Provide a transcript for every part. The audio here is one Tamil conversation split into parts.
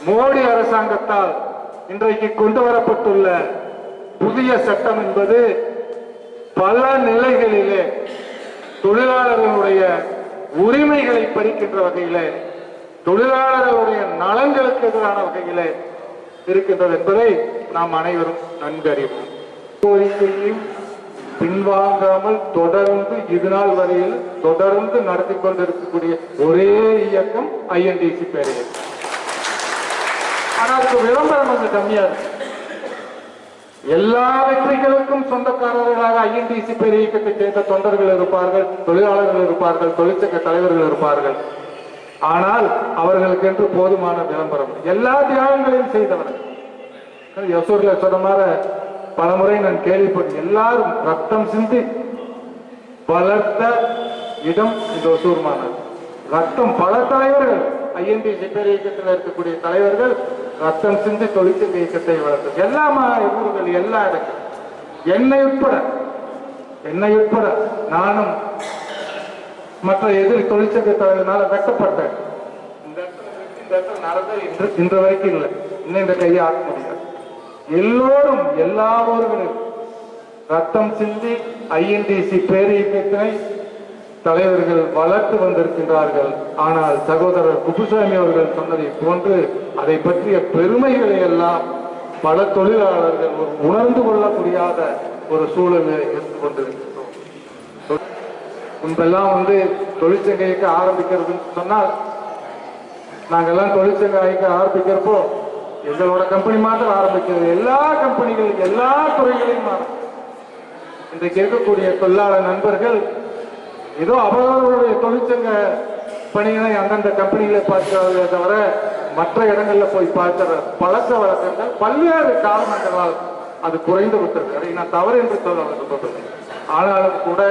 மோடி அரசாங்கத்தால் இன்றைக்கு கொண்டு வரப்பட்டுள்ள புதிய சட்டம் என்பது பல நிலைகளிலே தொழிலாளர்களுடைய உரிமைகளை பறிக்கின்ற வகையிலே, தொழிலாளர்களுடைய நலன்களுக்கு எதிரான வகையிலே இருக்கின்றது என்பதை நாம் அனைவரும் நன்கு அறிவோம். கோரிக்கையையும் பின்வாங்காமல் தொடர்ந்து இதுநாள் வரையில் தொடர்ந்து நடத்தி கொண்டிருக்கக்கூடிய ஒரே இயக்கம் ஐஎன்டிசி பேரியக்கம். ஆனால் விளம்பரம் கொஞ்சம் கம்மியா இருக்கு. எல்லா வெற்றிகளுக்கும் சொந்தக்காரர்களாக ஐஎன்டிசி பேரியக்கத்தை சேர்ந்த தொண்டர்கள் இருப்பார்கள், தொழிலாளர்கள் இருப்பார்கள், தொழிற்சங்க தலைவர்கள் இருப்பார்கள். ஆனால் அவர்களுக்கு என்று போதுமான விளம்பரம். எல்லா தியாகங்களையும் செய்தவர்கள். யசூர்ல சொன்ன மாதிரி பலமுறை நான் கேள்விப்பட்டேன். எல்லாரும் ரத்தம் சிந்தி வளர்த்த இடம் இந்த ஒசூர் மாநகர். ரத்தம் பல தலைவர்கள் ஐஎன்டிசி பேரியக்கத்தில் இருக்கக்கூடிய தலைவர்கள் ரத்தம் சிந்தி தொழிற்சங்க இயக்கத்தை வளர்த்தது. எல்லா ஊர்கள், எல்லா இடங்கள், என்னை உட்பட நானும் மற்ற எதிர் தொழிற்சங்க தலைவர்களால் வெட்டப்பட்டேன். இந்த இடத்துல நடந்த இன்று வரைக்கும் இல்லை, இன்னும் இந்த கையை ஆக்க முடியாது. எல்லோரும் எல்லா ஊர்களும் ரத்தம் சிந்தி ஐஎன்டிசி பேரியக்கத்தினை தலைவர்கள் வளர்த்து வந்திருக்கின்றார்கள். ஆனால் சகோதரர் குப்புசாமி அவர்கள் சொன்னதை போன்று அதை பற்றிய பெருமைகளை எல்லாம் பல தொழிலாளர்கள் உணர்ந்து கொள்ள முடியாத ஒரு சூழலை இருந்து கொண்டிருக்கின்றோம். முன்பெல்லாம் தொழிற்சங்க இயக்க ஆரம்பிக்கிறதுன்னு சொன்னால், நாங்கெல்லாம் தொழிற்சங்க இயக்க ஆரம்பிக்கிறப்போ எங்களோட கம்பெனி மாத்திரம் ஆரம்பிக்கிறது, எல்லா கம்பெனிகளும் எல்லா துறைகளையும் இன்றைக்கு இருக்கக்கூடிய தொழிலாளர் நண்பர்கள் ஏதோ அவர்களுடைய தொழிற்சங்க பணிகளை அந்தந்த கம்பெனிகளை பார்க்கிறார்களே தவிர மற்ற இடங்கள்ல போய் பார்க்கிற பழக்க வழக்கங்கள் பல்வேறு காரணங்களால் அது குறைந்து விட்டது. அதை நான் தவறு என்று சொல்ல. ஆனாலும் கூட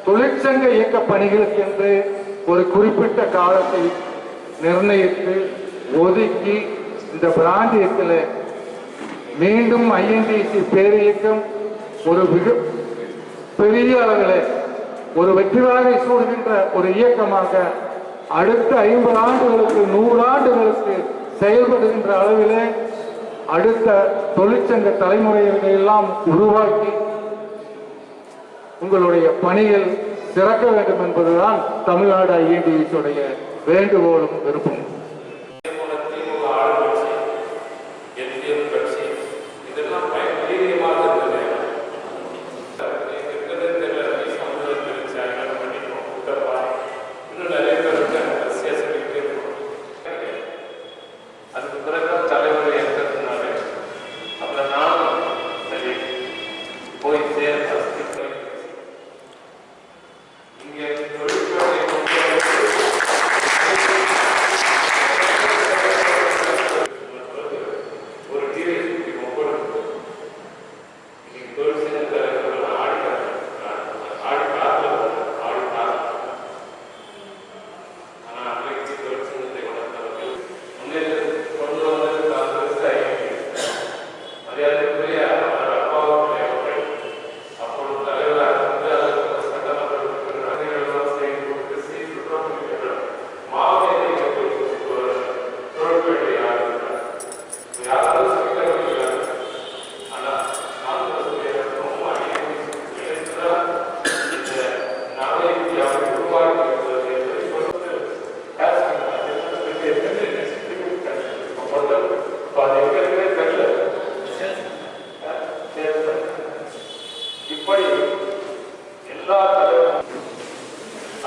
தொழிற்சங்க இயக்க பணிகளுக்கு என்று ஒரு குறிப்பிட்ட காலத்தை நிர்ணயித்து ஒதுக்கி இந்த பிராந்தியத்தில் மீண்டும் ஐஎன்டிசி பேரியக்கம் ஒரு மிக பெரிய அளவில் ஒரு வெற்றி வாகை சூடுகின்ற ஒரு இயக்கமாக அடுத்த 50 ஆண்டுகளுக்கு 100 ஆண்டுகளுக்கு செயல்படுகின்ற அளவிலே அடுத்த தொழிற்சங்க தலைமுறைகளை எல்லாம் உருவாக்கி உங்களுடைய பணிகள் சிறக்க வேண்டும் என்பதுதான் தமிழ்நாடு ஐஎன்டிசியுடைய வேண்டுகோளும் விருப்பம்.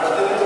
அடுத்தது